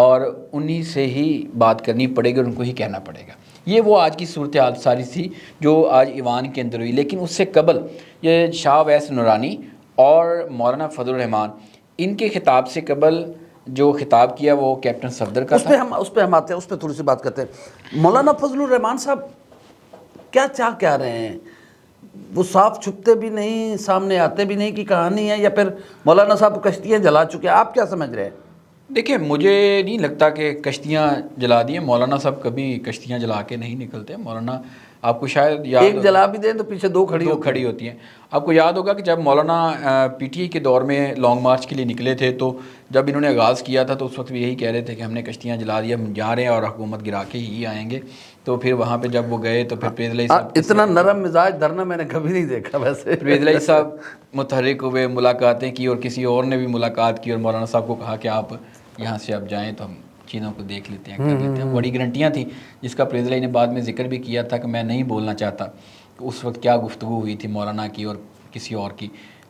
اور انہی سے ہی بات کرنی پڑے گی اور ان کو ہی کہنا پڑے گا. یہ وہ آج کی صورتحال ساری تھی جو آج ایوان کے اندر ہوئی. لیکن اس سے قبل یہ شاہ اویس نورانی اور مولانا فضل الرحمان ان کے خطاب سے قبل جو خطاب کیا وہ کیپٹن صفدر کا تھا. اس پہ ہم آتے ہیں, اس پہ تھوڑی سی بات کرتے ہیں. مولانا فضل الرحمان صاحب کیا رہے ہیں؟ وہ صاف چھپتے بھی نہیں, سامنے آتے بھی نہیں کی کہانی ہے, یا پھر مولانا صاحب کشتیاں جلا چکے ہیں؟ آپ کیا سمجھ رہے ہیں؟ دیکھیں مجھے نہیں لگتا کہ کشتیاں جلا دی ہیں. مولانا صاحب کبھی کشتیاں جلا کے نہیں نکلتے. مولانا آپ کو شاید یاد ایک جلا بھی دیں تو پیچھے دو کھڑی ہوتی ہیں. آپ کو یاد ہوگا کہ جب مولانا پی ٹی آئی کے دور میں لانگ مارچ کے لیے نکلے تھے تو جب انہوں نے آغاز کیا تھا تو اس وقت بھی یہی کہہ رہے تھے کہ ہم نے کشتیاں جلا دی, ہم جا رہے ہیں اور حکومت گرا کے ہی آئیں گے. تو پھر وہاں پہ جب وہ گئے تو پھر پریز علی صاحب اتنا نرم مزاج دھرنا میں نے کبھی نہیں دیکھا ویسے. پریز علی صاحب متحرک ہوئے, ملاقاتیں کی اور کسی اور نے بھی ملاقات کی اور مولانا صاحب کو کہا کہ آپ یہاں سے اب جائیں تو ہم چیزوں کو دیکھ لیتے ہیں, کر لیتے ہیں. بڑی گارنٹیاں تھیں جس کا پریز علی نے بعد میں ذکر بھی کیا تھا کہ میں نہیں بولنا چاہتا کہ اس وقت کیا گفتگو ہوئی تھی مولانا کی اور کسی اور کی.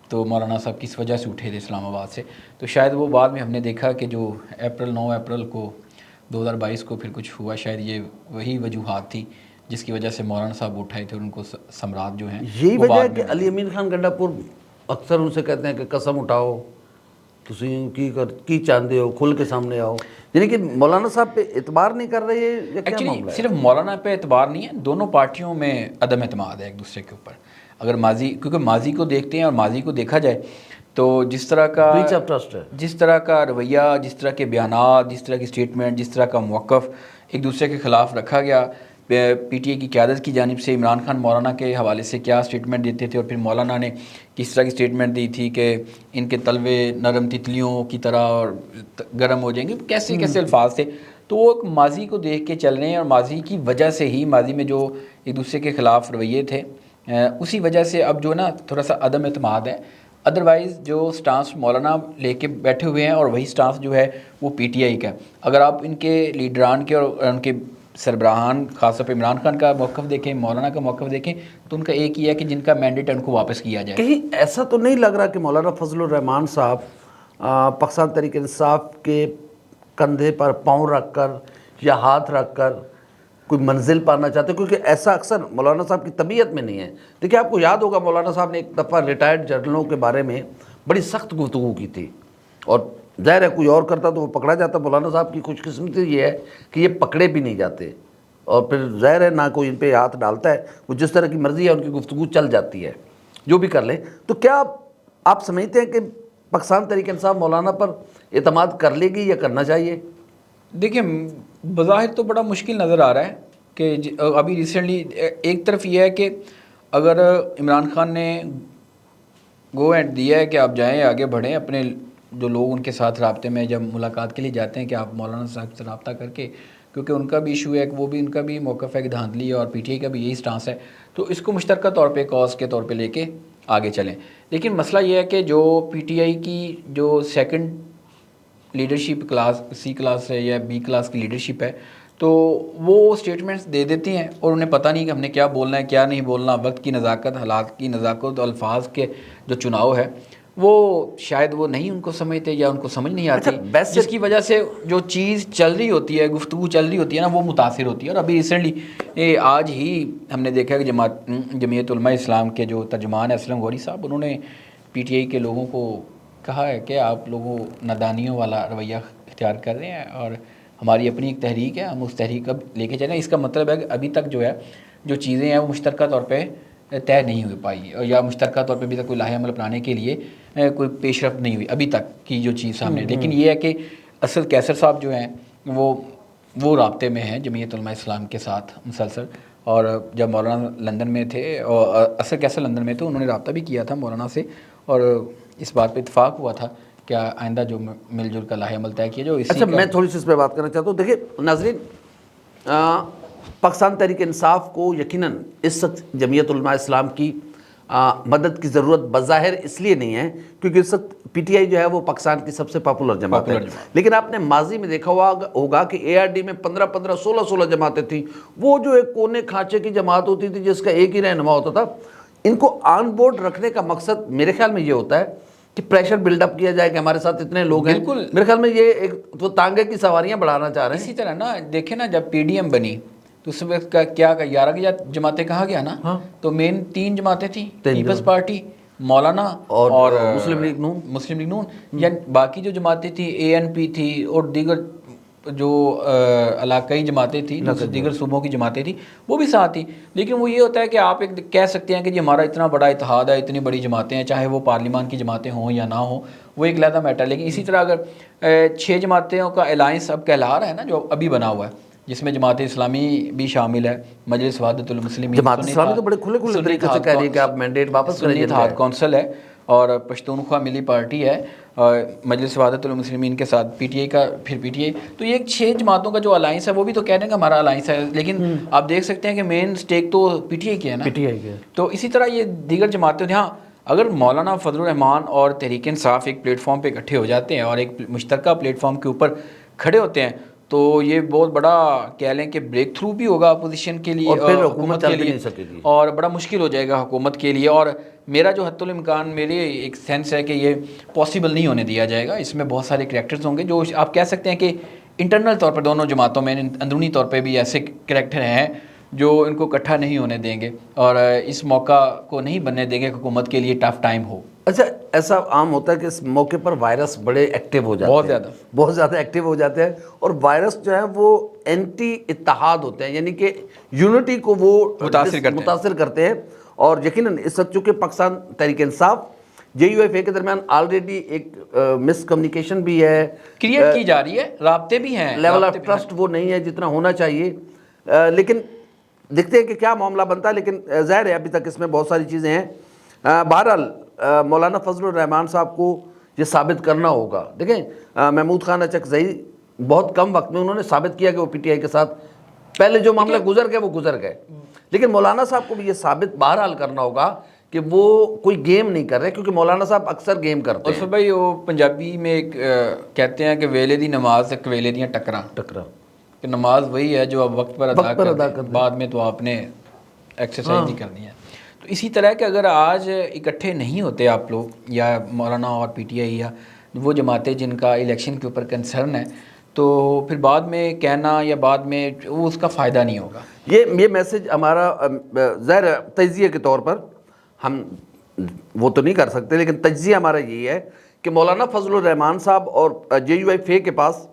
تو مولانا صاحب کس وجہ سے اٹھے تھے اسلام آباد سے. تو شاید وہ بعد میں ہم نے دیکھا کہ جو 9 اپریل کو 2022 کو پھر کچھ ہوا, شاید یہ وہی وجوہات تھی جس کی وجہ سے مولانا صاحب اٹھائے تھے اور ان کو سمراٹ جو ہیں یہی وجہ ہے کہ علی امین خان گنڈا پور اکثر ان سے کہتے ہیں کہ قسم اٹھاؤ, تسی کی چاہتے ہو, کھل کے سامنے آؤ. یعنی کہ مولانا صاحب پہ اعتبار نہیں کر رہے ہیں یا کیا معاملہ ہے؟ صرف مولانا پہ اعتبار نہیں ہے, دونوں پارٹیوں میں عدم اعتماد ہے ایک دوسرے کے اوپر. اگر کیونکہ ماضی کو دیکھتے ہیں اور ماضی کو دیکھا جائے تو جس طرح کا بریچ آف ٹرسٹ ہے, جس طرح کا رویہ, جس طرح کے بیانات, جس طرح کی اسٹیٹمنٹ, جس طرح کا موقف ایک دوسرے کے خلاف رکھا گیا. پی ٹی آئی کی قیادت کی جانب سے عمران خان مولانا کے حوالے سے کیا اسٹیٹمنٹ دیتے تھے اور پھر مولانا نے کس طرح کی اسٹیٹمنٹ دی تھی کہ ان کے تلوے نرم تتلیوں کی طرح اور گرم ہو جائیں گے, کیسے کیسے الفاظ تھے. تو وہ ایک ماضی کو دیکھ کے چل رہے ہیں اور ماضی کی وجہ سے ہی, ماضی میں جو ایک دوسرے کے خلاف رویے تھے اسی وجہ سے اب جو نا تھوڑا سا عدم اعتماد ہے. ادروائز جو سٹانس مولانا لے کے بیٹھے ہوئے ہیں اور وہی سٹانس جو ہے وہ پی ٹی آئی کا ہے. اگر آپ ان کے لیڈران کے اور ان کے سربراہان خاص طور پہ عمران خان کا موقف دیکھیں, مولانا کا موقف دیکھیں, تو ان کا ایک ہی ہے کہ جن کا مینڈیٹ ہے ان کو واپس کیا جائے. کہیں ایسا تو نہیں لگ رہا کہ مولانا فضل الرحمان صاحب پاکستان تحریک انصاف کے کندھے پر پاؤں رکھ کر یا ہاتھ رکھ کر کوئی منزل پانا چاہتے ہیں؟ کیونکہ ایسا اکثر مولانا صاحب کی طبیعت میں نہیں ہے. دیکھیے آپ کو یاد ہوگا مولانا صاحب نے ایک دفعہ ریٹائرڈ جنرلوں کے بارے میں بڑی سخت گفتگو کی تھی, اور ظاہر ہے کوئی اور کرتا تو وہ پکڑا جاتا. مولانا صاحب کی خوش قسمتی یہ ہے کہ یہ پکڑے بھی نہیں جاتے, اور پھر ظاہر ہے نہ کوئی ان پہ ہاتھ ڈالتا ہے, وہ جس طرح کی مرضی ہے ان کی گفتگو چل جاتی ہے, جو بھی کر لیں. تو کیا آپ سمجھتے ہیں کہ پاکستان تحریک انصاف مولانا پر اعتماد کر لے گی یا کرنا چاہیے؟ دیکھیں بظاہر تو بڑا مشکل نظر آ رہا ہے کہ ابھی ریسنٹلی ایک طرف یہ ہے کہ اگر عمران خان نے گو اینڈ دیا ہے کہ آپ جائیں آگے بڑھیں, اپنے جو لوگ ان کے ساتھ رابطے میں جب ملاقات کے لیے جاتے ہیں کہ آپ مولانا صاحب سے رابطہ کر کے, کیونکہ ان کا بھی ایشو ہے کہ وہ بھی ان کا بھی موقف ہے کہ دھاندلی اور پی ٹی آئی کا بھی یہی سٹانس ہے, تو اس کو مشترکہ طور پہ کاز کے طور پہ لے کے آگے چلیں. لیکن مسئلہ یہ ہے کہ جو پی ٹی آئی کی جو سیکنڈ لیڈرشپ کلاس, سی کلاس ہے یا بی کلاس کی لیڈرشپ ہے, تو وہ سٹیٹمنٹس دے دیتی ہیں اور انہیں پتہ نہیں کہ ہم نے کیا بولنا ہے کیا نہیں بولنا. وقت کی نزاکت, حالات کی نزاکت, الفاظ کے جو چناؤ ہے وہ شاید وہ نہیں ان کو سمجھتے یا ان کو سمجھ نہیں آتی, جس کی وجہ سے جو چیز چل رہی ہوتی ہے, گفتگو چل رہی ہوتی ہے نا, وہ متاثر ہوتی ہے. اور ابھی ریسنٹلی آج ہی ہم نے دیکھا کہ جمعیت علماء اسلام کے جو ترجمان ہیں اسلم غوری صاحب, انہوں نے پی ٹی آئی کے لوگوں کو کہا ہے کہ آپ لوگوں نادانیوں والا رویہ اختیار کر رہے ہیں اور ہماری اپنی ایک تحریک ہے, ہم اس تحریک اب لے کے چلیں. اس کا مطلب ہے کہ ابھی تک جو ہے جو چیزیں ہیں وہ مشترکہ طور پہ طے نہیں ہو پائی, یا مشترکہ طور پہ ابھی تک کوئی لاہے عمل اپنانے کے لیے کوئی پیش رفت نہیں ہوئی ابھی تک کی جو چیز سامنے. لیکن یہ ہے کہ اسد کیسر صاحب جو ہیں وہ رابطے میں ہیں جمعیت علماء اسلام کے ساتھ مسلسل, اور جب مولانا لندن میں تھے اور اسد کیسر لندن میں تھے, انہوں نے رابطہ بھی کیا تھا مولانا سے, اور اس بات پہ اتفاق ہوا تھا کہ آئندہ جو مل جل کا لاہے عمل طے کیا جو اسی. اچھا میں تھوڑی سی اس پہ بات کرنا چاہتا ہوں. دیکھیے ناظرین, پاکستان تحریک انصاف کو یقیناً اس وقت جمعیت علماء اسلام کی مدد کی ضرورت بظاہر اس لیے نہیں ہے کیونکہ اس وقت پی ٹی آئی جو ہے وہ پاکستان کی سب سے پاپولر جماعت ہے. لیکن آپ نے ماضی میں دیکھا ہوگا کہ اے آر ڈی میں 15 16 جماعتیں تھیں. وہ جو ایک کونے کھانچے کی جماعت ہوتی تھی جس کا ایک ہی رہنما ہوتا تھا, ان کو آن بورڈ رکھنے کا مقصد میرے خیال میں یہ ہوتا ہے کہ پریشر بلڈ اپ کیا جائے کہ ہمارے ساتھ اتنے لوگ ہیں. بالکل. میرے خیال میں یہ ایک تو تانگے کی سواریاں بڑھانا چاہ رہے ہیں. اسی طرح نا دیکھیں نا جب پی ڈی ایم بنی تو اس وقت کا کیا 11 جماعتیں کہا گیا نا, تو مین 3 جماعتیں تھیں, پیپلز پارٹی, مولانا اور مسلم لیگ نون. یا باقی جو جماعتیں تھیں اے این پی تھی اور دیگر جو علاقائی جماعتیں تھیں, دیگر صوبوں کی جماعتیں تھیں, وہ بھی ساتھ تھیں. لیکن وہ یہ ہوتا ہے کہ آپ ایک کہہ سکتے ہیں کہ جی ہمارا اتنا بڑا اتحاد ہے, اتنی بڑی جماعتیں ہیں, چاہے وہ پارلیمان کی جماعتیں ہوں یا نہ ہوں, وہ ایک علیحدہ میٹر. لیکن اسی طرح اگر 6 جماعتوں کا الائنس اب کہلا رہا ہے نا, جو ابھی بنا ہوا ہے, جس میں جماعت اسلامی بھی شامل ہے, مجلس وحدت المسلمین, جماعت اسلامی تو بڑے کھلے طریقے سے کہہ رہی ہے کہ آپ مینڈیٹ واپس کریں. سنی اتحاد کونسل ہے اور پشتونخوا ملی پارٹی ہے, اور مجلس وحدت المسلمین کے ساتھ پی ٹی آئی کا, پھر پی ٹی آئی. تو یہ 6 جماعتوں کا جو الائنس ہے وہ بھی تو کہہ رہے ہیں کہ ہمارا الائنس ہے, لیکن آپ دیکھ سکتے ہیں کہ مین سٹیک تو پی ٹی آئی کی ہے نا. تو اسی طرح یہ دیگر جماعتیں, ہاں اگر مولانا فضل الرحمان اور تحریک انصاف ایک پلیٹ فارم پہ اکٹھے ہو جاتے ہیں اور ایک مشترکہ پلیٹ فارم کے اوپر کھڑے ہوتے ہیں, تو یہ بہت بڑا کہہ لیں کہ بریک تھرو بھی ہوگا اپوزیشن کے لیے, اور پھر حکومت چل بھی نہیں سکے گی, اور بڑا مشکل ہو جائے گا حکومت کے لیے. اور میرا جو حتی الامکان میری ایک سینس ہے کہ یہ پاسبل نہیں ہونے دیا جائے گا. اس میں بہت سارے کریکٹرز ہوں گے جو آپ کہہ سکتے ہیں کہ انٹرنل طور پر دونوں جماعتوں میں اندرونی طور پہ بھی ایسے کریکٹر ہیں جو ان کو اکٹھا نہیں ہونے دیں گے اور اس موقع کو نہیں بننے دیں گے کہ حکومت کے لیے ٹف ٹائم ہو. اچھا, ایسا عام ہوتا ہے کہ اس موقع پر وائرس بڑے ایکٹیو ہو جاتے ہیں, بہت زیادہ ایکٹیو ہو جاتے ہیں, اور وائرس جو ہے وہ اینٹی اتحاد ہوتے ہیں, یعنی کہ یونٹی کو وہ متاثر کرتے ہیں. اور یقیناً اس وقت چونکہ پاکستان تحریک انصاف جے یو ایف اے کے درمیان آلریڈی ایک مس کمیونیکیشن بھی ہے, کریٹ کی جا رہی ہے, رابطے بھی ہیں, لیول آف ٹرسٹ وہ نہیں ہے جتنا ہونا چاہیے. لیکن دیکھتے ہیں کہ کیا معاملہ بنتا ہے. لیکن ظاہر ہے ابھی تک اس میں بہت ساری چیزیں ہیں. بہرحال مولانا فضل الرحمان صاحب کو یہ ثابت کرنا ہوگا. دیکھیں محمود خان اچکزئی بہت کم وقت میں انہوں نے ثابت کیا کہ وہ پی ٹی آئی کے ساتھ پہلے جو معاملہ گزر گئے وہ گزر گئے, لیکن مولانا صاحب کو بھی یہ ثابت بہرحال کرنا ہوگا کہ وہ کوئی گیم نہیں کر رہے, کیونکہ مولانا صاحب اکثر گیم کرتے ہیں. اور بھائی وہ پنجابی میں ایک کہتے ہیں کہ ویلے دی نماز ایک ویلے دیاں ٹکراں, کہ نماز وہی ہے جو اب وقت پر ادا کر بعد میں تو آپ نے ایکسرسائز نہیں کرنی ہے. تو اسی طرح کہ اگر آج اکٹھے نہیں ہوتے آپ لوگ یا مولانا اور پی ٹی آئی یا وہ جماعتیں جن کا الیکشن کے اوپر کنسرن ہے, تو پھر بعد میں کہنا یا بعد میں وہ اس کا فائدہ نہیں ہوگا. یہ میسج ہمارا ظاہر تجزیے کے طور پر ہم وہ تو نہیں کر سکتے, لیکن تجزیہ ہمارا یہی ہے کہ مولانا فضل الرحمان صاحب اور جے یو ایف اے کے پاس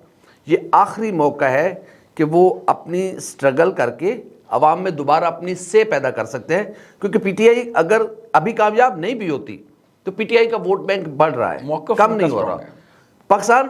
یہ آخری موقع ہے کہ وہ اپنی سٹرگل کر کے عوام میں دوبارہ اپنی سے پیدا کر سکتے ہیں. کیونکہ پی ٹی آئی اگر ابھی کامیاب نہیں بھی ہوتی تو پی ٹی آئی کا ووٹ بینک بڑھ رہا ہے, کم نہیں ہو رہا. پاکستان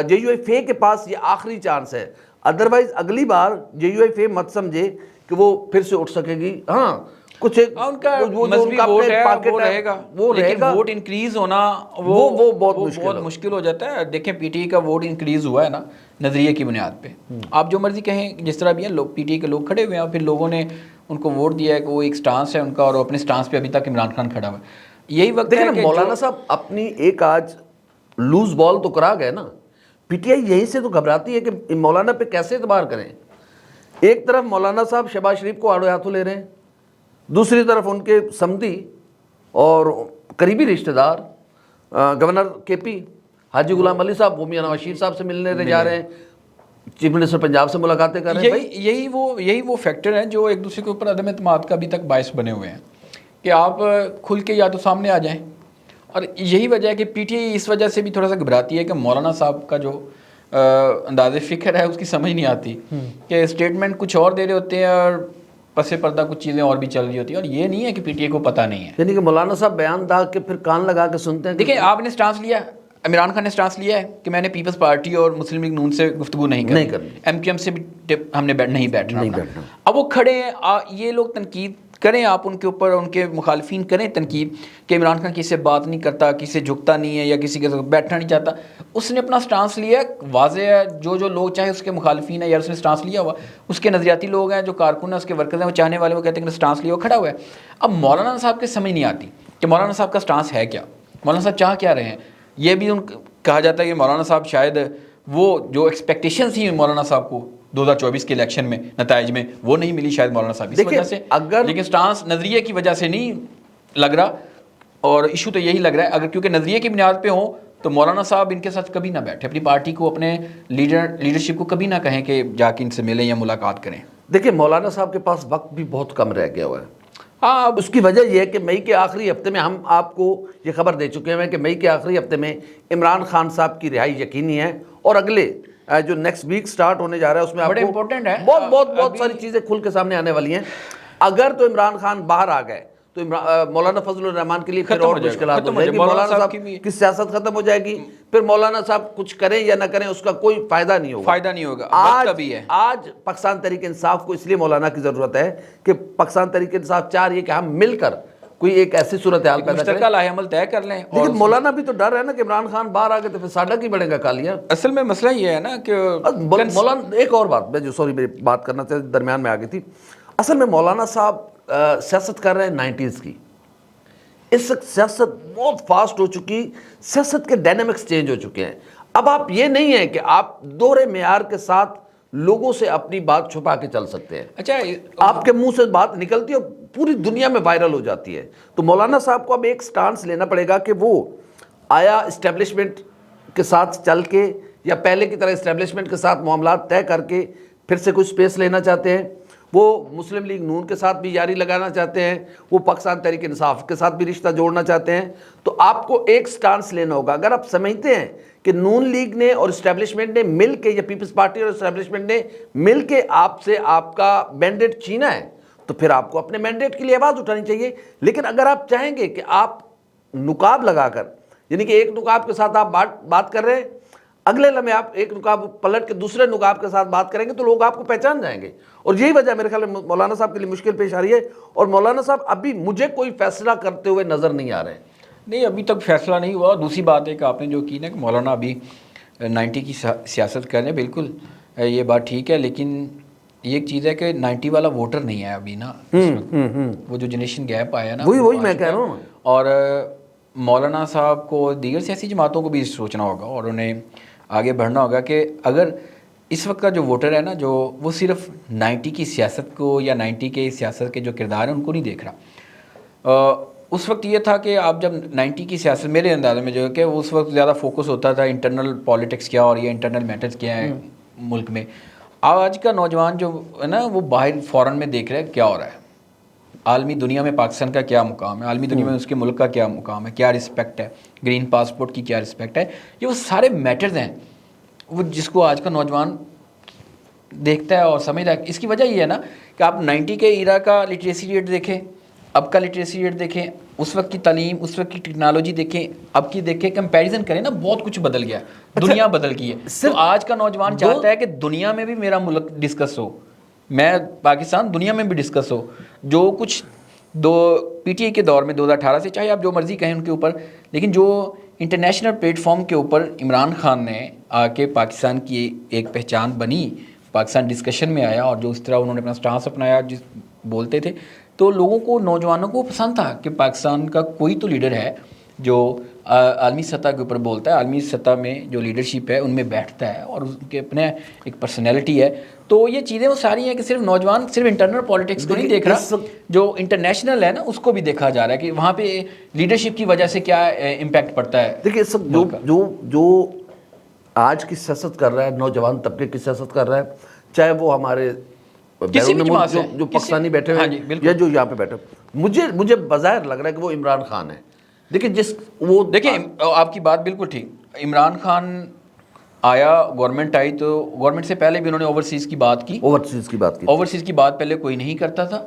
جے یو ایف اے کے پاس یہ آخری چانس ہے, ادروائز اگلی بار جے یو ایف اے مت سمجھے کہ وہ پھر سے اٹھ سکے گی. ہاں کچھ ان کا مذہبی ووٹ ہے وہ رہے گا, لیکن ووٹ انکریز ہونا وہ بہت مشکل ہو جاتا ہے. دیکھیں پی ٹی آئی کا ووٹ انکریز ہوا ہے نا نظریے کی بنیاد پہ, آپ جو مرضی کہیں جس طرح بھی ہیں, لوگ پی ٹی آئی کے لوگ کھڑے ہوئے ہیں اور پھر لوگوں نے ان کو ووٹ دیا ہے کہ وہ ایک سٹانس ہے ان کا, اور اپنے سٹانس پہ ابھی تک عمران خان کھڑا ہوا ہے. یہی وقت ہے کہ مولانا صاحب اپنی ایک آج لوز بال تو کرا گئے نا, پی ٹی آئی یہیں سے تو گھبراتی ہے کہ مولانا پہ کیسے اعتبار کریں. ایک طرف مولانا صاحب شہباز شریف کو آڑے ہاتھوں لے رہے ہیں, دوسری طرف ان کے سمدھی اور قریبی رشتہ دار گورنر کے پی حاجی غلام علی صاحب وہ میاں نواز شریف صاحب سے ملنے جا رہے ہیں, چیف منسٹر پنجاب سے ملاقاتیں کر رہے ہیں. یہی وہ فیکٹر ہیں جو ایک دوسرے کے اوپر عدم اعتماد کا ابھی تک باعث بنے ہوئے ہیں کہ آپ کھل کے یا تو سامنے آ جائیں. اور یہی وجہ ہے کہ پی ٹی آئی اس وجہ سے بھی تھوڑا سا گھبراتی ہے کہ مولانا صاحب کا جو انداز فکر ہے اس کی سمجھ نہیں آتی کہ اسٹیٹمنٹ کچھ اور دے رہے ہوتے ہیں اور پس پردہ کچھ چیزیں اور بھی چل رہی ہوتی ہیں, اور یہ نہیں ہے کہ پی ٹی آئی کو پتہ نہیں ہے. یعنی کہ مولانا صاحب بیان داغ کے پھر کان لگا کے سنتے ہیں. دیکھیں آپ نے سٹانس لیا, عمران خان نے سٹانس لیا ہے کہ میں نے پیپلز پارٹی اور مسلم لیگ نون سے گفتگو نہیں کرنی, ایم کیو ایم سے بھی ہم نے نہیں بیٹھنا. اب وہ کھڑے ہیں, یہ لوگ تنقید کریں آپ ان کے اوپر, ان کے مخالفین کریں تنقید کہ عمران خان کسی سے بات نہیں کرتا, کسی سے جھکتا نہیں ہے یا کسی کے ساتھ بیٹھنا نہیں چاہتا. اس نے اپنا سٹانس لیا ہے, واضح ہے, جو لوگ چاہے اس کے مخالفین ہیں یا اس نے سٹانس لیا ہوا, اس کے نظریاتی لوگ ہیں جو کارکن ہیں, اس کے ورکرز ہیں, وہ چاہنے والے وہ کہتے ہیں کہ سٹانس لیا, وہ کھڑا ہوا ہے. اب مولانا صاحب کے سمجھ نہیں آتی کہ مولانا صاحب کا سٹانس ہے کیا, مولانا صاحب چاہ کیا رہے ہیں. یہ بھی کہا جاتا ہے کہ مولانا صاحب شاید وہ جو ایکسپیکٹیشنز تھیں مولانا صاحب کو 2024 کے الیکشن میں نتائج میں وہ نہیں ملی شاید مولانا صاحب اس وجہ سے, لیکن سٹانس نظریے کی وجہ سے نہیں لگ رہا. اور ایشو تو یہی لگ رہا ہے اگر کیونکہ نظریے کی بنیاد پہ ہوں تو مولانا صاحب ان کے ساتھ کبھی نہ بیٹھے، اپنی پارٹی کو اپنے لیڈرشپ کو کبھی نہ کہیں کہ جا کے ان سے ملیں یا ملاقات کریں۔ دیکھیں مولانا صاحب کے پاس وقت بھی بہت کم رہ گیا ہوا ہے۔ ہاں اس کی وجہ یہ ہے کہ مئی کے آخری ہفتے میں ہم آپ کو یہ خبر دے چکے ہیں کہ مئی کے آخری ہفتے میں عمران خان صاحب کی رہائی یقینی ہے، اور اگلے جو نیکسٹ ویک سٹارٹ ہونے جا رہا ہے اس میں آپ بڑے کو امپورٹنٹ ہے، بہت ساری چیزیں کھل کے سامنے آنے والی ہیں۔ اگر تو عمران خان باہر آ گئے تو مولانا فضل الرحمان کے لیے پھر اور مشکلات ہو جائے گی، مولانا صاحب کی سیاست ختم ہو جائے گی، پھر مولانا صاحب کچھ کریں یا نہ کریں اس کا کوئی فائدہ نہیں ہوگا۔ آج پاکستان تحریک انصاف کو اس لیے مولانا کی ضرورت ہے کہ پاکستان تحریک انصاف چاہ رہی ہے کہ ہم مل کر کوئی ایک ایسی صورتحال پیدا کریں، مشترکہ لاہ عمل طے کر لیں۔ لیکن مولانا بھی تو ڈر ہے نا کہ عمران خان باہر آ گئے تو پھر ساڈا کی بڑھے گا کالیاں۔ اصل میں مسئلہ یہ ہے نا کہ مولانا ایک اور بات میں جو سوری میری بات کرنا چاہتے درمیان میں آ گئی تھی، اصل میں مولانا صاحب سیاست کر رہے ہیں 90s کی، اس وقت سیاست بہت فاسٹ ہو چکی، سیاست کے ڈائنامکس چینج ہو چکے ہیں۔ اب آپ یہ نہیں ہے کہ آپ دوہرے معیار کے ساتھ لوگوں سے اپنی بات چھپا کے چل سکتے ہیں۔ اچھا آپ کے منہ سے بات نکلتی ہے اور پوری دنیا میں وائرل ہو جاتی ہے، تو مولانا صاحب کو اب ایک سٹانس لینا پڑے گا کہ وہ آیا اسٹیبلشمنٹ کے ساتھ چل کے یا پہلے کی طرح اسٹیبلشمنٹ کے ساتھ معاملات طے کر کے پھر سے کوئی سپیس لینا چاہتے ہیں، وہ مسلم لیگ نون کے ساتھ بھی یاری لگانا چاہتے ہیں، وہ پاکستان تحریک انصاف کے ساتھ بھی رشتہ جوڑنا چاہتے ہیں، تو آپ کو ایک سٹانس لینا ہوگا۔ اگر آپ سمجھتے ہیں کہ نون لیگ نے اور اسٹیبلشمنٹ نے مل کے یا پیپلز پارٹی اور اسٹیبلشمنٹ نے مل کے آپ سے آپ کا مینڈیٹ چھینا ہے تو پھر آپ کو اپنے مینڈیٹ کے لیے آواز اٹھانی چاہیے۔ لیکن اگر آپ چاہیں گے کہ آپ نقاب لگا کر، یعنی کہ ایک نقاب کے ساتھ آپ بات کر رہے ہیں، اگلے لمحے آپ ایک نقاب پلٹ کے دوسرے نقاب کے ساتھ بات کریں گے تو لوگ آپ کو پہچان جائیں گے، اور یہی وجہ میرے خیال میں مولانا صاحب کے لیے مشکل پیش آ رہی ہے، اور مولانا صاحب ابھی مجھے کوئی فیصلہ کرتے ہوئے نظر نہیں آ رہے ہیں۔ نہیں ابھی تک فیصلہ نہیں ہوا۔ دوسری بات ہے کہ آپ نے جو کی نا کہ مولانا ابھی 90 کی سیاست کر رہے ہیں، بالکل یہ بات ٹھیک ہے، لیکن یہ ایک چیز ہے کہ 90 والا ووٹر نہیں ہے ابھی نا، وہ جو جنریشن گیپ آیا نا وہی میں کہہ رہا ہوں، اور مولانا صاحب کو دیگر سیاسی جماعتوں کو بھی سوچنا ہوگا اور انہیں آگے بڑھنا ہوگا کہ اگر اس وقت کا جو ووٹر ہے نا جو وہ صرف 90 کی سیاست کو یا 90 کے سیاست کے جو کردار ہیں ان کو نہیں دیکھ رہا۔ اس وقت یہ تھا کہ آپ جب 90 کی سیاست میرے اندازے میں جو ہے کہ اس وقت زیادہ فوکس ہوتا تھا انٹرنل پالیٹکس کیا اور یہ انٹرنل میٹرز کیا ہے ملک میں۔ آج کا نوجوان جو ہے نا وہ باہر فورن میں دیکھ رہا ہے کیا ہو رہا ہے، عالمی دنیا میں پاکستان کا کیا مقام ہے، عالمی دنیا میں اس کے ملک کا کیا مقام ہے، کیا رسپیکٹ ہے، گرین پاسپورٹ کی کیا رسپیکٹ ہے، یہ وہ سارے میٹرز ہیں وہ جس کو آج کا نوجوان دیکھتا ہے اور سمجھتا ہے۔ اس کی وجہ یہ ہے نا کہ آپ 90 کے ایرا کا لٹریسی ریٹ دیکھیں، اب کا لٹریسی ریٹ دیکھیں، اس وقت کی تعلیم، اس وقت کی ٹیکنالوجی دیکھیں، اب کی دیکھیں، کمپیریزن کریں نا، بہت کچھ بدل گیا، دنیا بدل گئی ہے۔ تو آج کا نوجوان چاہتا ہے کہ دنیا میں بھی میرا ملک ڈسکس ہو، میں پاکستان دنیا میں بھی ڈسکس ہو۔ جو کچھ پی ٹی آئی کے دور میں 2018 سے چاہے آپ جو مرضی کہیں ان کے اوپر، لیکن جو انٹرنیشنل پلیٹ فارم کے اوپر عمران خان نے آ کے پاکستان کی ایک پہچان بنی، پاکستان ڈسکشن میں آیا اور جو اس طرح انہوں نے اپنا سٹانس اپنایا جس بولتے تھے، تو لوگوں کو نوجوانوں کو پسند تھا کہ پاکستان کا کوئی تو لیڈر ہے جو عالمی سطح کے اوپر بولتا ہے، عالمی سطح میں جو لیڈرشپ ہے ان میں بیٹھتا ہے اور ان کے اپنے ایک پرسنالٹی ہے۔ تو یہ چیزیں وہ ساری ہیں کہ صرف نوجوان صرف انٹرنل پالیٹکس کو نہیں دیکھ رہا، جو انٹرنیشنل ہے نا اس کو بھی دیکھا جا رہا ہے کہ وہاں پہ لیڈرشپ کی وجہ سے کیا امپیکٹ پڑتا ہے۔ دیکھیے سب جو آج کی سیاست کر رہا ہے، نوجوان طبقے کی سیاست کر رہا ہے، چاہے وہ ہمارے جو پاکستانی بیٹھے ہوئے یا جو یہاں پہ بیٹھے ہوئے، مجھے بظاہر لگ رہا ہے کہ وہ عمران خان ہے۔ دیکھیں آپ کی بات بالکل ٹھیک، عمران خان آیا، گورنمنٹ آئی تو گورنمنٹ سے پہلے بھی انہوں نے اوورسیز کی بات کی، اوورسیز کی بات پہلے کوئی نہیں کرتا تھا،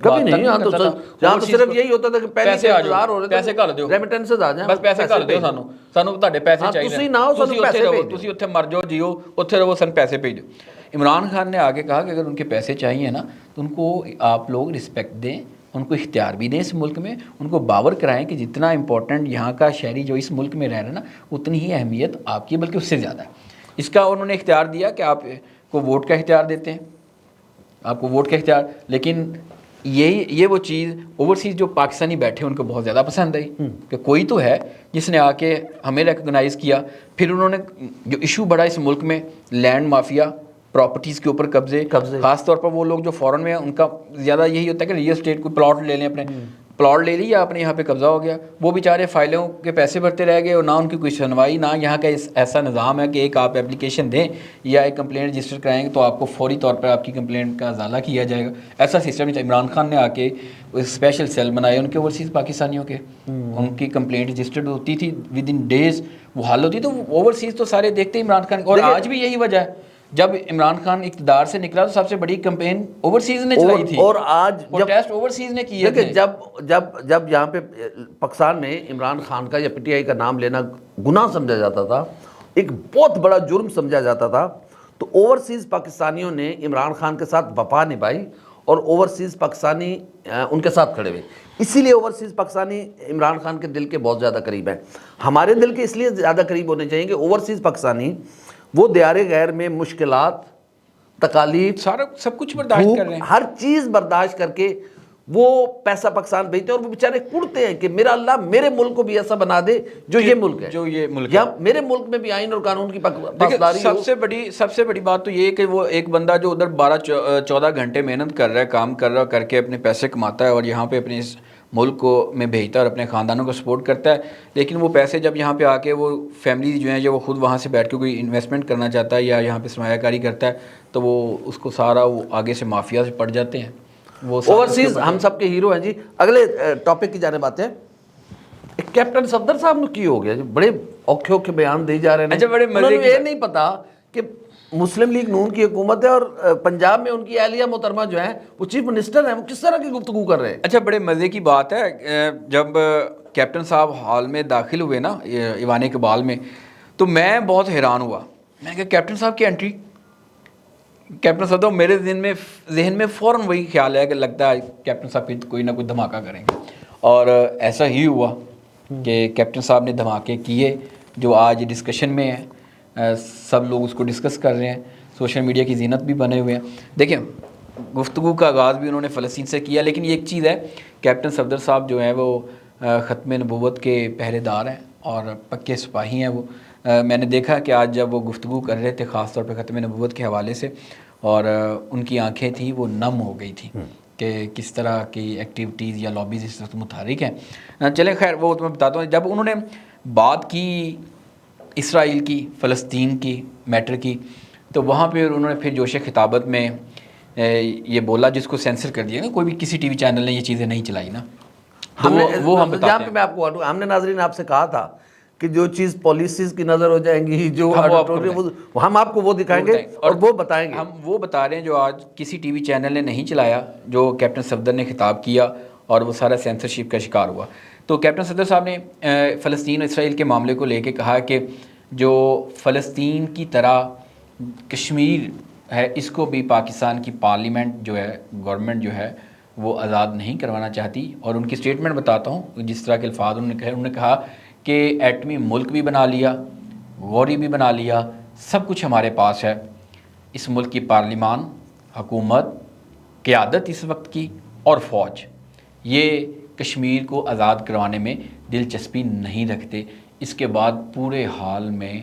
کبھی نہیں۔ یہاں تو صرف یہی ہوتا تھا کہ پیسے انتظار ہو رہے تھے، پیسے کر دیو، ریمیٹنسز آ جائیں، بس پیسے کر دیو، سانو تہاڈے پیسے چاہیے، تسی اوتھے مر جاؤ جیو اوتھے رہو، سن پیسے بھیج دو۔ عمران خان نے آگے کہا کہ اگر ان کے پیسے چاہیے نا تو ان کو آپ لوگ رسپیکٹ دیں، ان کو اختیار بھی دیں اس ملک میں، ان کو باور کرائیں کہ جتنا امپورٹنٹ یہاں کا شہری جو اس ملک میں رہ رہا ہے نا اتنی ہی اہمیت آپ کی بلکہ اس سے زیادہ ہے۔ اس کا انہوں نے اختیار دیا کہ آپ کو ووٹ کا اختیار دیتے ہیں، آپ کو ووٹ کا اختیار، لیکن یہ وہ چیز اوورسیز جو پاکستانی بیٹھے ان کو بہت زیادہ پسند آئی کہ کوئی تو ہے جس نے آ کے ہمیں ریکگنائز کیا۔ پھر انہوں نے جو ایشو بڑھا اس ملک میں لینڈ مافیا، پراپرٹیز کے اوپر قبضے، خاص طور پر وہ لوگ جو فورن میں ہیں ان کا زیادہ یہی ہوتا ہے کہ ریئل اسٹیٹ کوئی پلاٹ لے لیں اپنے، پلاٹ لے لیا اپنے یہاں پہ قبضہ ہو گیا. وہ بیچارے فائلوں کے پیسے بھرتے رہ گئے اور نہ ان کی کوئی سنوائی, نہ یہاں کا ایسا نظام ہے کہ ایک آپ اپلیکیشن دیں یا ایک کمپلینٹ رجسٹر کرائیں گے تو آپ کو فوری طور پر آپ کی کمپلینٹ کا ازالہ کیا جائے گا. ایسا سسٹم عمران خان نے آ کے اسپیشل سیل بنائے ان کے اوورسیز پاکستانیوں کے, ان کی کمپلینٹ رجسٹرڈ ہوتی تھی ود ان ڈیز وہ حل ہوتی. تو اوورسیز تو سارے دیکھتے ہیں عمران خان, اور آج بھی یہی وجہ ہے. جب عمران خان اقتدار سے نکلا تو سب سے بڑی کمپین اوورسیز نے چلائی تھی, اور آج پروٹیسٹ اوورسیز نے کیے تھے. جب یہاں پہ پاکستان میں عمران خان کا یا پی ٹی آئی کا نام لینا گناہ سمجھا جاتا تھا, ایک بہت بڑا جرم سمجھا جاتا تھا, تو اوورسیز پاکستانیوں نے عمران خان کے ساتھ وفا نبھائی اور اوورسیز پاکستانی ان کے ساتھ کھڑے ہوئے. اسی لیے اوورسیز پاکستانی عمران خان کے دل کے بہت زیادہ قریب ہیں. ہمارے دل کے اس لیے زیادہ قریب ہونے چاہیے کہ اوورسیز پاکستانی وہ دیار غیر میں مشکلات, تکالیف, سارا سب کچھ برداشت کر رہے ہیں, ہر چیز برداشت کر کے وہ پیسہ پاکستان بھیجتے ہیں, اور وہ بیچارے کڑتے ہیں کہ میرا اللہ میرے ملک کو بھی ایسا بنا دے جو یہ ملک ہے, جو یہ ملک یا میرے ملک میں بھی آئین اور قانون کی پاسداری ہو. سب سے بڑی بات تو یہ ہے کہ وہ ایک بندہ جو ادھر 12-14 گھنٹے محنت کر رہا ہے, کام کر رہا کر کے اپنے پیسے کماتا ہے اور یہاں پہ اپنے اس ملک کو میں بھیجتا ہے اور اپنے خاندانوں کو سپورٹ کرتا ہے, لیکن وہ پیسے جب یہاں پہ آ کے وہ فیملی جو ہیں جو وہ خود وہاں سے بیٹھ کے کوئی انویسٹمنٹ کرنا چاہتا ہے یا یہاں پہ سرمایہ کاری کرتا ہے تو وہ اس کو سارا وہ آگے سے مافیا سے پڑ جاتے ہیں. وہ اوورسیز ہم سب کے ہیرو ہیں جی. اگلے ٹاپک کی جانب آتے ہیں. کیپٹن صفدر صاحب نے کی ہو گیا جی, بڑے اوکھے اوکھے بیان دے جا رہے ہیں. اچھا, بڑے انہوں نے یہ نہیں پتا کہ مسلم لیگ نون کی حکومت ہے اور پنجاب میں ان کی اہلیہ محترمہ جو ہیں وہ چیف منسٹر ہیں, وہ کس طرح کی گفتگو کر رہے ہیں. اچھا, بڑے مزے کی بات ہے, جب کیپٹن صاحب ہال میں داخل ہوئے نا ایوان اقبال میں, تو میں بہت حیران ہوا. میں نے کہا کیپٹن صاحب کی انٹری, کیپٹن صاحب, تو میرے ذہن میں فوراً وہی خیال ہے کہ لگتا ہے کیپٹن صاحب پھر کوئی نہ کوئی دھماکہ کریں گے, اور ایسا ہی ہوا کہ کیپٹن صاحب نے دھماکے کیے جو آج ڈسکشن میں ہیں. سب لوگ اس کو ڈسکس کر رہے ہیں, سوشل میڈیا کی زینت بھی بنے ہوئے ہیں. دیکھیں, گفتگو کا آغاز بھی انہوں نے فلسطین سے کیا, لیکن یہ ایک چیز ہے, کیپٹن صفدر صاحب جو ہیں وہ ختم نبوت کے پہرے دار ہیں اور پکے سپاہی ہیں. وہ میں نے دیکھا کہ آج جب وہ گفتگو کر رہے تھے خاص طور پہ ختم نبوت کے حوالے سے, اور ان کی آنکھیں تھیں وہ نم ہو گئی تھیں کہ کس طرح کی ایکٹیویٹیز یا لابیز اس وقت متحرک ہیں. چلیں خیر, وہ تو میں بتاتا ہوں. جب انہوں نے بات کی اسرائیل کی, فلسطین کی میٹر کی, تو وہاں پہ انہوں نے پھر جوش خطابت میں یہ بولا جس کو سینسر کر دیا نا, کوئی بھی کسی ٹی وی چینل نے یہ چیزیں نہیں چلائی نا. وہ ہم بتاتے جہاں پہ میں آپ کو ہم نے ناظرین آپ سے کہا تھا کہ جو چیز پالیسیز کی نظر ہو جائیں گی, جو ہم آپ کو وہ دکھائیں گے اور وہ بتائیں گے. ہم وہ بتا رہے ہیں جو آج کسی ٹی وی چینل نے نہیں چلایا, جو کیپٹن صفدر نے خطاب کیا اور وہ سارا سینسرشپ کا شکار ہوا. تو کیپٹن صفدر صاحب نے فلسطین اور اسرائیل کے معاملے کو لے کے کہا کہ جو فلسطین کی طرح کشمیر ہے اس کو بھی پاکستان کی پارلیمنٹ جو ہے, گورنمنٹ جو ہے وہ آزاد نہیں کروانا چاہتی. اور ان کی سٹیٹمنٹ بتاتا ہوں جس طرح کے الفاظ انہوں نے کہا کہ ایٹمی ملک بھی بنا لیا, غوری بھی بنا لیا, سب کچھ ہمارے پاس ہے. اس ملک کی پارلیمان, حکومت, قیادت اس وقت کی اور فوج, یہ کشمیر کو آزاد کروانے میں دلچسپی نہیں رکھتے. اس کے بعد پورے حال میں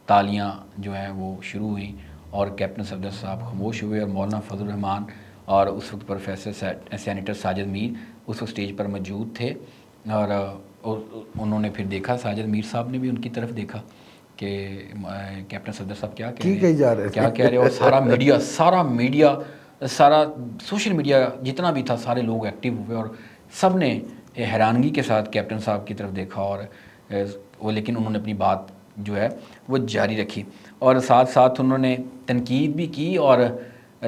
تالیاں جو ہیں وہ شروع ہوئیں اور کیپٹن صفدر صاحب خاموش ہوئے, اور مولانا فضل الرحمان اور اس وقت پروفیسر سینیٹر ساجد میر اس وقت اسٹیج پر موجود تھے. اور انہوں نے پھر دیکھا, ساجد میر صاحب نے بھی ان کی طرف دیکھا کہ کیپٹن صفدر صاحب کیا کہہ رہے ہیں, کیا کہہ رہے ہیں. اور سارا میڈیا سارا سوشل میڈیا جتنا بھی تھا سارے لوگ ایکٹیو ہوئے اور سب نے حیرانگی کے ساتھ کیپٹن صاحب کی طرف دیکھا. اور وہ لیکن انہوں نے اپنی بات جو ہے وہ جاری رکھی, اور ساتھ ساتھ انہوں نے تنقید بھی کی اور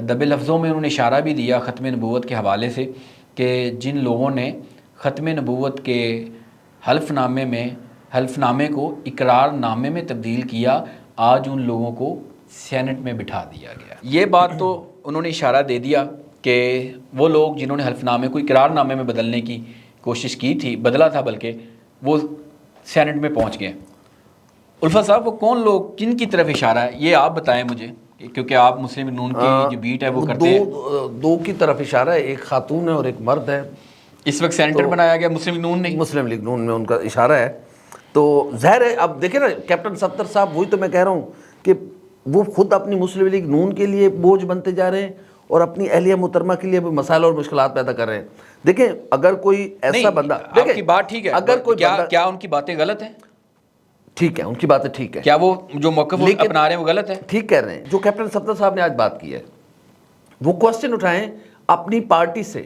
دبے لفظوں میں انہوں نے اشارہ بھی دیا ختم نبوت کے حوالے سے کہ جن لوگوں نے ختم نبوت کے حلف نامے کو اقرار نامے میں تبدیل کیا, آج ان لوگوں کو سینٹ میں بٹھا دیا گیا. یہ بات تو انہوں نے اشارہ دے دیا کہ وہ لوگ جنہوں نے حلف نامے کو اقرار نامے میں بدلنے کی کوشش کی تھی, بدلا تھا بلکہ, وہ سینٹ میں پہنچ گئے. الفت صاحب, وہ کون لوگ, کن کی طرف اشارہ ہے, یہ آپ بتائیں مجھے, کیونکہ آپ مسلم نون کی جو بیٹ ہے وہ کرتے ہیں. دو کی طرف اشارہ ہے, ایک خاتون ہے اور ایک مرد ہے. اس وقت سینٹر بنایا گیا مسلم نون نہیں, مسلم لیگ نون میں ان کا اشارہ ہے. تو ظاہر ہے, اب دیکھیں نا کیپٹن صفدر صاحب, وہی تو میں کہہ رہا ہوں کہ وہ خود اپنی مسلم لیگ نون کے لیے بوجھ بنتے جا رہے ہیں اور اپنی اہلیہ محترمہ کے لیے بھی مسائل اور مشکلات پیدا کر رہے ہیں. دیکھیں اگر کوئی ایسا بندہ, آپ کی بات ٹھیک ہے, اگر کوئی کیا ان کی باتیں غلط ہیں؟ ٹھیک ہے, ان کی باتیں ٹھیک ہے, کیا وہ جو موقف اپنا رہے ہیں وہ غلط ہے؟ ٹھیک کہہ رہے ہیں. جو کیپٹن صفدر صاحب نے آج بات کی ہے, وہ کوسچن اٹھائیں اپنی پارٹی سے,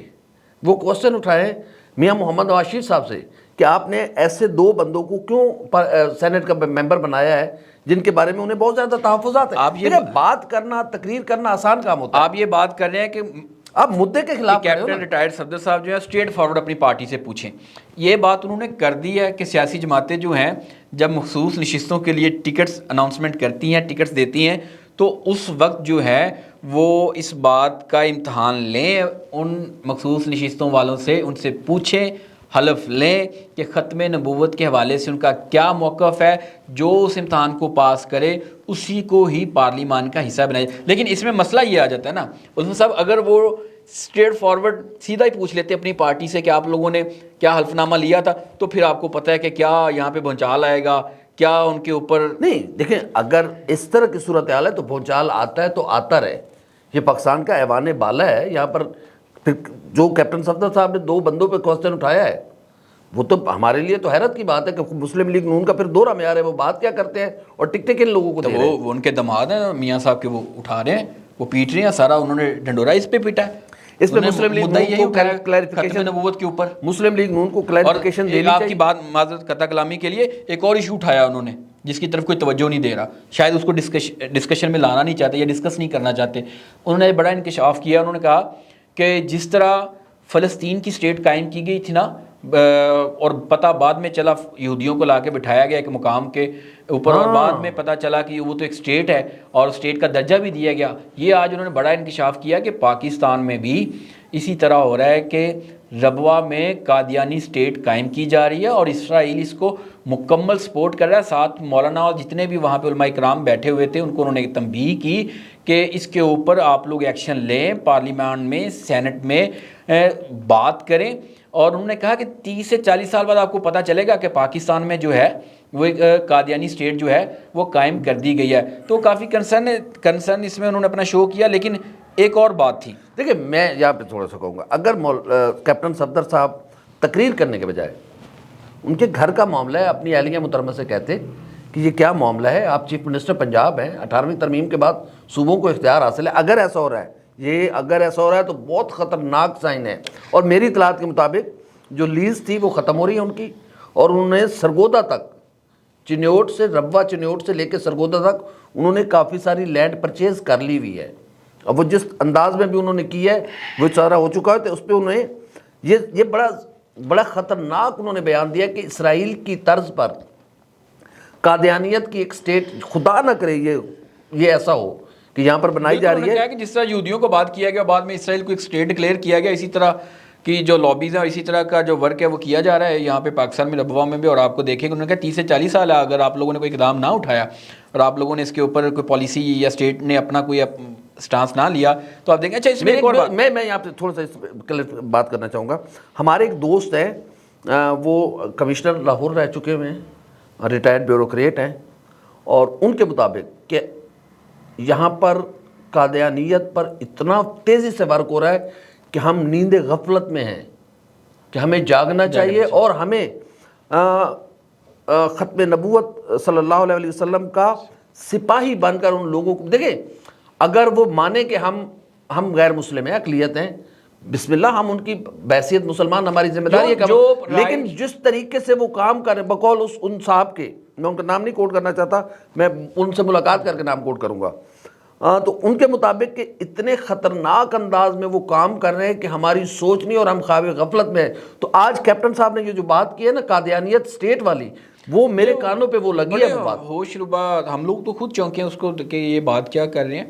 وہ کوسچن اٹھائیں میاں محمد نواز شریف صاحب سے کہ آپ نے ایسے 2 بندوں کو کیوں سینٹ کا ممبر بنایا ہے جن کے بارے میں انہیں بہت زیادہ تحفظات ہیں. بات کرنا, تقریر کرنا آسان کام ہوتا ہے. آپ یہ بات کر رہے ہیں کہ آپ مدعے کے خلاف کیپٹن ریٹائرڈ صفدر صاحب جو ہے اسٹریٹ فارورڈ اپنی پارٹی سے پوچھیں. یہ بات انہوں نے کر دی ہے کہ سیاسی جماعتیں جو ہیں جب مخصوص نشستوں کے لیے ٹکٹس اناؤنسمنٹ کرتی ہیں, ٹکٹس دیتی ہیں, تو اس وقت جو ہے وہ اس بات کا امتحان لیں, ان مخصوص نشستوں والوں سے, ان سے پوچھیں, حلف لیں کہ ختم نبوت کے حوالے سے ان کا کیا موقف ہے. جو اس امتحان کو پاس کرے اسی کو ہی پارلیمان کا حصہ بنائے. لیکن اس میں مسئلہ یہ آ جاتا ہے نا عثمان صاحب, اگر وہ اسٹریٹ فارورڈ سیدھا ہی پوچھ لیتے اپنی پارٹی سے کہ آپ لوگوں نے کیا حلف نامہ لیا تھا, تو پھر آپ کو پتہ ہے کہ کیا یہاں پہ بھونچال آئے گا, کیا ان کے اوپر. نہیں دیکھیں, اگر اس طرح کی صورتحال ہے تو بھونچال آتا ہے تو آتا رہے. یہ پاکستان کا ایوان بالا ہے. یہاں پر پھر جو کیپٹن صفدر صاحب نے 2 بندوں پہ کوسچن اٹھایا ہے, وہ تو ہمارے لیے تو حیرت کی بات ہے کہ مسلم لیگ نون کا پھر 2 معیار ہے, وہ بات کیا کرتے ہیں اور ٹکٹیں کن لوگوں کو دے رہے ہیں. وہ ان کے دماد ہیں میاں صاحب کے, وہ اٹھا رہے ہیں, وہ پیٹ رہے ہیں, سارا انہوں نے ڈنڈورا اس پہ پیٹا ہے. اس میں مسلم لیگ نون کو کلیریفیکیشن, نبوت کے اوپر مسلم لیگ نون کو کلیریفیکیشن دینی چاہیے. آپ کی بات معذرت قطع کلامی کے لیے ایک اور ایشو اٹھایا انہوں نے جس کی طرف کوئی توجہ نہیں دے رہا, شاید اس کو ڈسکشن میں لانا نہیں چاہتے یا ڈسکس نہیں کرنا چاہتے. انہوں نے بڑا انکشاف کیا. انہوں نے کہا کہ جس طرح فلسطین کی اسٹیٹ قائم کی گئی تھی نا, اور پتہ بعد میں چلا یہودیوں کو لا کے بٹھایا گیا ایک مقام کے اوپر, اور بعد میں پتہ چلا کہ وہ تو ایک اسٹیٹ ہے اور اسٹیٹ کا درجہ بھی دیا گیا. یہ آج انہوں نے بڑا انکشاف کیا کہ پاکستان میں بھی اسی طرح ہو رہا ہے کہ ربوہ میں قادیانی اسٹیٹ قائم کی جا رہی ہے اور اسرائیل اس کو مکمل سپورٹ کر رہا ہے. ساتھ مولانا اور جتنے بھی وہاں پہ علماء کرام بیٹھے ہوئے تھے ان کو انہوں نے تنبیہ کی کہ اس کے اوپر آپ لوگ ایکشن لیں, پارلیمان میں, سینٹ میں بات کریں. اور انہوں نے کہا کہ 30 سے 40 سال بعد آپ کو پتہ چلے گا کہ پاکستان میں جو ہے وہ ایک قادیانی اسٹیٹ جو ہے وہ قائم کر دی گئی ہے. تو کافی کنسرن اس میں انہوں نے اپنا شو کیا. لیکن ایک اور بات تھی, دیکھیں میں یہاں پہ تھوڑا سا کہوں گا, اگر کیپٹن صفدر صاحب تقریر کرنے کے بجائے ان کے گھر کا معاملہ ہے اپنی اہلیہ محترمہ سے کہتے کہ یہ کیا معاملہ ہے, آپ چیف منسٹر پنجاب ہیں, 18ویں ترمیم کے بعد صوبوں کو اختیار حاصل ہے. اگر ایسا ہو رہا ہے, اگر ایسا ہو رہا ہے تو بہت خطرناک سائن ہے. اور میری اطلاعات کے مطابق جو لیز تھی وہ ختم ہو رہی ہے ان کی, اور انہوں نے سرگودا تک, چنیوٹ سے, ربوہ چنیوٹ سے لے کے سرگودا تک انہوں نے کافی ساری لینڈ پرچیز کر لی ہوئی ہے. اب وہ جس انداز میں بھی انہوں نے کی ہے وہ سارا ہو چکا ہے. تو اس پہ انہوں نے یہ بڑا خطرناک انہوں نے بیان دیا کہ اسرائیل کی طرز پر قادیانیت کی ایک سٹیٹ, خدا نہ کرے یہ ایسا ہو کہ یہاں پر بنائی جا رہی ہے. کہ جس طرح یہودیوں کو بات کیا گیا, بعد میں اسرائیل کو ایک سٹیٹ ڈکلیئر کیا گیا, اسی طرح کی جو لابیز ہیں, اسی طرح کا جو ورک ہے وہ کیا جا رہا ہے یہاں پہ پاکستان میں, ربوہ میں بھی. اور آپ کو دیکھیں کہ انہوں نے کہا 30 سے 40 سال ہے, اگر آپ لوگوں نے کوئی اقدام نہ اٹھایا اور آپ لوگوں نے اس کے اوپر کوئی پالیسی یا اسٹیٹ نے اپنا کوئی سٹانس نہ لیا, تو آپ دیکھیں. اچھا اس میں ایک اور بات, میں یہاں پہ تھوڑا سا بات کرنا چاہوں گا. ہمارے ایک دوست ہیں, وہ کمشنر لاہور رہ چکے ہوئے ہیں, ریٹائرڈ بیوروکریٹ ہیں, اور ان کے مطابق کہ یہاں پر قادیانیت پر اتنا تیزی سے ورک ہو رہا ہے کہ ہم نیند غفلت میں ہیں, کہ ہمیں جاگنا چاہیے اور ہمیں ختم نبوت صلی اللہ علیہ وسلم کا سپاہی بن کر ان لوگوں کو, دیکھیں اگر وہ مانے کہ ہم غیر مسلم ہیں, اقلیت ہیں, بسم اللہ, ہم ان کی بحیثیت مسلمان ہماری ذمہ داری ہے, لیکن جس طریقے سے وہ کام کر رہے, بقول ان صاحب کے, میں ان کا نام نہیں کوٹ کرنا چاہتا, میں ان سے ملاقات کر کے نام کوٹ کروں گا, تو ان کے مطابق کہ اتنے خطرناک انداز میں وہ کام کر رہے ہیں کہ ہماری سوچ نہیں اور ہم خواب غفلت میں ہیں. تو آج کیپٹن صاحب نے یہ جو بات کی ہے نا قادیانیت سٹیٹ والی, وہ میرے کانوں پہ وہ لگی ہے. وہ بات ہوش ربا, ہم لوگ تو خود چونکے ہیں اس کو کہ یہ بات کیا کر رہے ہیں.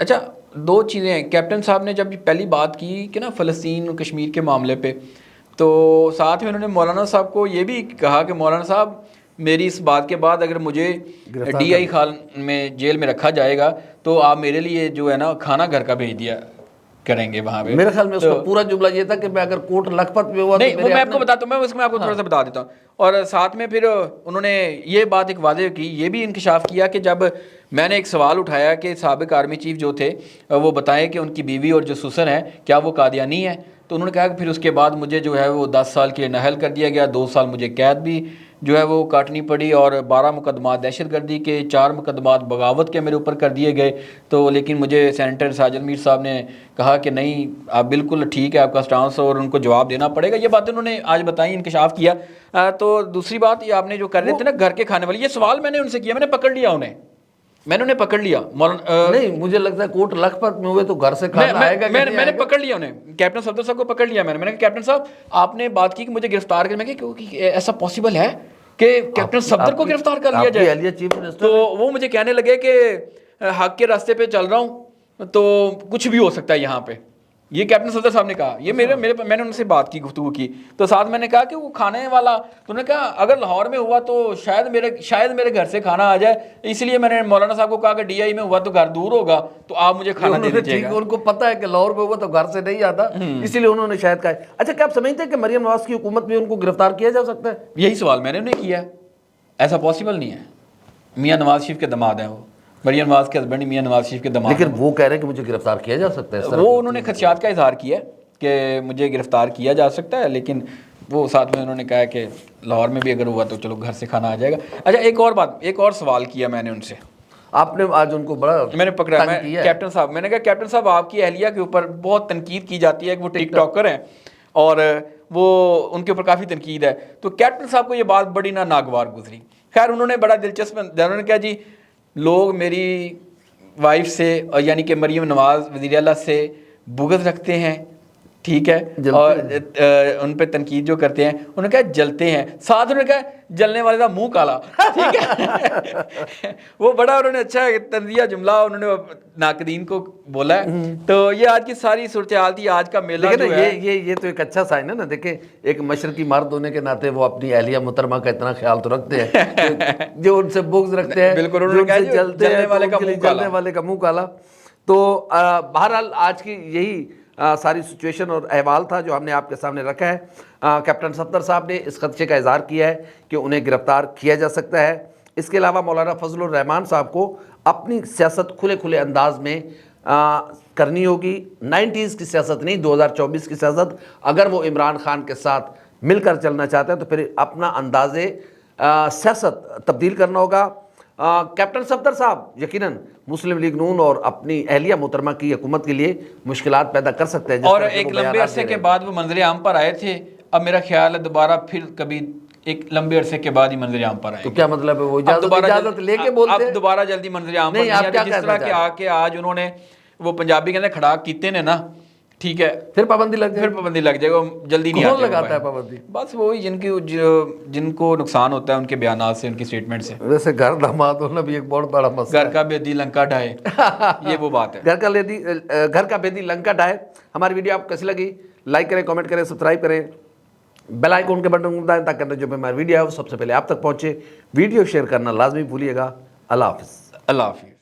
اچھا 2 چیزیں ہیں, کیپٹن صاحب نے جب پہلی بات کی کہ نا فلسطین اور کشمیر کے معاملے پہ, تو ساتھ میں انہوں نے مولانا صاحب کو یہ بھی کہا کہ مولانا صاحب میری اس بات کے بعد اگر مجھے ڈی آئی خان میں جیل میں رکھا جائے گا تو آپ میرے لیے جو ہے نا کھانا گھر کا بھیج دیا کریں گے وہاں پہ. میرے خیال میں اس کا پورا جملہ یہ تھا کہ میں اگر کوٹ لکھپت میں ہوا نہیں, وہ میں آپ کو بتاتا ہوں, میں اس میں آپ کو تھوڑا سا بتا دیتا ہوں. اور ساتھ میں پھر انہوں نے یہ بات ایک واضح کی, یہ بھی انکشاف کیا کہ جب میں نے ایک سوال اٹھایا کہ سابق آرمی چیف جو تھے وہ بتائیں کہ ان کی بیوی اور جو سسر ہیں کیا وہ قادیانی ہیں, تو انہوں نے کہا کہ پھر اس کے بعد مجھے جو ہے وہ 10 سال کے لیے نااہل کر دیا گیا, 2 سال مجھے قید بھی جو ہے وہ کاٹنی پڑی, اور 12 مقدمات دہشت گردی کے, 4 مقدمات بغاوت کے میرے اوپر کر دیے گئے. تو لیکن مجھے سینیٹر ساجد میر صاحب نے کہا کہ نہیں آپ بالکل ٹھیک ہے آپ کا سٹانس, اور ان کو جواب دینا پڑے گا. یہ باتیں انہوں نے آج بتائیں, انکشاف کیا. تو دوسری بات یہ آپ نے جو کر رہے تھے نا گھر کے کھانے والی, یہ سوال میں نے ان سے کیا, میں نے پکڑ لیا انہیں, میں نے انہیں پکڑ لیا. نہیں مجھے لگتا ہے کوٹ لکھپت میں ہوئے تو گھر سے کھانا آئے گا. میں نے پکڑ لیا انہیں, کیپٹن صفدر صاحب کو پکڑ لیا میں نے کہا کیپٹن صاحب آپ نے بات کی کہ مجھے گرفتار کر, میں کہ کیونکہ ایسا پاسبل ہے کہ کیپٹن صفدر کو گرفتار کر لیا جائے. اہلیہ چیف منسٹر, تو وہ مجھے کہنے لگے کہ حق کے راستے پہ چل رہا ہوں تو کچھ بھی ہو سکتا ہے یہاں پہ, یہ کیپٹن صفدر صاحب نے کہا. یہ میں نے ان سے بات کی, گفتگو کی, تو ساتھ میں نے کہا کہ وہ کھانے والا, تو انہوں نے کہا اگر لاہور میں ہوا تو شاید میرے گھر سے کھانا آ جائے, اس لیے میں نے مولانا صاحب کو کہا کہ ڈی آئی میں ہوا تو گھر دور ہوگا تو آپ مجھے کھانا دے دیجیے گا. ان کو پتا ہے کہ لاہور میں ہوا تو گھر سے نہیں آتا, اسی لیے انہوں نے شاید کہا. اچھا کیا آپ سمجھتے ہیں کہ مریم نواز کی حکومت میں ان کو گرفتار کیا جا سکتا ہے؟ یہی سوال میں نے انہیں کیا. ایسا پاسبل نہیں ہے, میاں نواز شریف کے دماد ہیں وہ, مریم نواز کے ہسبینڈ میاں نواز شریف کے دماد. لیکن وہ کہہ رہے ہیں کہ مجھے گرفتار کیا جا سکتا ہے. وہ انہوں نے خدشات کا اظہار کیا کہ مجھے گرفتار کیا جا سکتا ہے, لیکن وہ ساتھ میں انہوں نے کہا کہ لاہور میں بھی اگر ہوا تو چلو گھر سے کھانا آ جائے گا. اچھا ایک اور بات, ایک اور سوال کیا میں نے ان سے, آپ نے آج ان کو بڑا میں نے پکڑا, کیپٹن صاحب, میں نے کہا کیپٹن صاحب آپ کی اہلیہ کے اوپر بہت تنقید کی جاتی ہے کہ وہ ٹک ٹاکر ہیں اور وہ ان کے اوپر کافی تنقید ہے. تو کیپٹن صاحب کو یہ بات بڑی ناگوار گزری. خیر انہوں نے بڑا دلچسپ, انہوں نے کہا جی لوگ میری وائف سے یعنی کہ مریم نواز وزیر اعلیٰ سے بغض رکھتے ہیں, ٹھیک ہے, اور ان پہ تنقید جو کرتے ہیں انہوں نے کہا جلتے ہیں, ساتھ انہوں نے کہا جلنے والے کا منہ کالا, ٹھیک ہے. وہ بڑا انہوں نے اچھا طنزیہ جملہ انہوں نے ناقدین کو بولا ہے. تو یہ آج کی ساری صورتحال تھی, آج کا میلہ جو ہے یہ تو ایک اچھا سائن ہے نا. دیکھیں ایک مشرقی مرد ہونے کے ناطے وہ اپنی اہلیہ محترمہ کا اتنا خیال تو رکھتے ہیں, جو ان سے بغض رکھتے ہیں, بالکل انہوں نے کہا جلنے والے کا منہ کالا. تو بہرحال آج کی یہی ساری سچویشن اور احوال تھا جو ہم نے آپ کے سامنے رکھا ہے. کیپٹن صفدر صاحب نے اس خدشے کا اظہار کیا ہے کہ انہیں گرفتار کیا جا سکتا ہے. اس کے علاوہ مولانا فضل الرحمان صاحب کو اپنی سیاست کھلے انداز میں کرنی ہوگی. 90s کی سیاست نہیں, 2024 کی سیاست. اگر وہ عمران خان کے ساتھ مل کر چلنا چاہتے ہیں تو پھر اپنا انداز سیاست تبدیل کرنا ہوگا. کیپٹن صفدر صاحب یقیناً مسلم لیگ نون اور اپنی اہلیہ محترمہ کی حکومت کے لیے مشکلات پیدا کر سکتے ہیں, اور ایک لمبے عرصے کے بعد وہ منظر عام پر آئے تھے. اب میرا خیال ہے دوبارہ پھر کبھی ایک لمبے عرصے کے بعد ہی منظر عام پر آئے. تو کیا مطلب ہے وہ اجازت لے کے بولتے ہیں اب دوبارہ جلدی منظر عام پر نہیں آتے, جس طرح کے آ کے آج انہوں نے وہ پنجابی کہتے ہیں کھڑا کیتے نے نا, ٹھیک ہے, پھر پابندی لگ جائے گا, جلدی نہیں آتے. کون لگاتا ہے پابندی؟ بس وہی جن کو نقصان ہوتا ہے ان کے بیانات سے, ان کی سٹیٹمنٹ سے. ویسے گھر داماد ہونا بھی ایک بہت بڑا مسئلہ ہے. گھر کا بیدی لنکا ڈھائے, یہ وہ بات ہے. گھر کا بیدی لنکا ڈھائے. ہماری ویڈیو آپ کو کیسی لگی لائک کریں, کامنٹ کریں, سبسکرائب کریں, بیل آئیکن کے بٹن کو دبائیں تاکہ جو ہماری ویڈیو ہے وہ سب سے پہلے آپ تک پہنچے. ویڈیو شیئر کرنا لازمی بھولیے گا. اللہ حافظ. اللہ حافظ.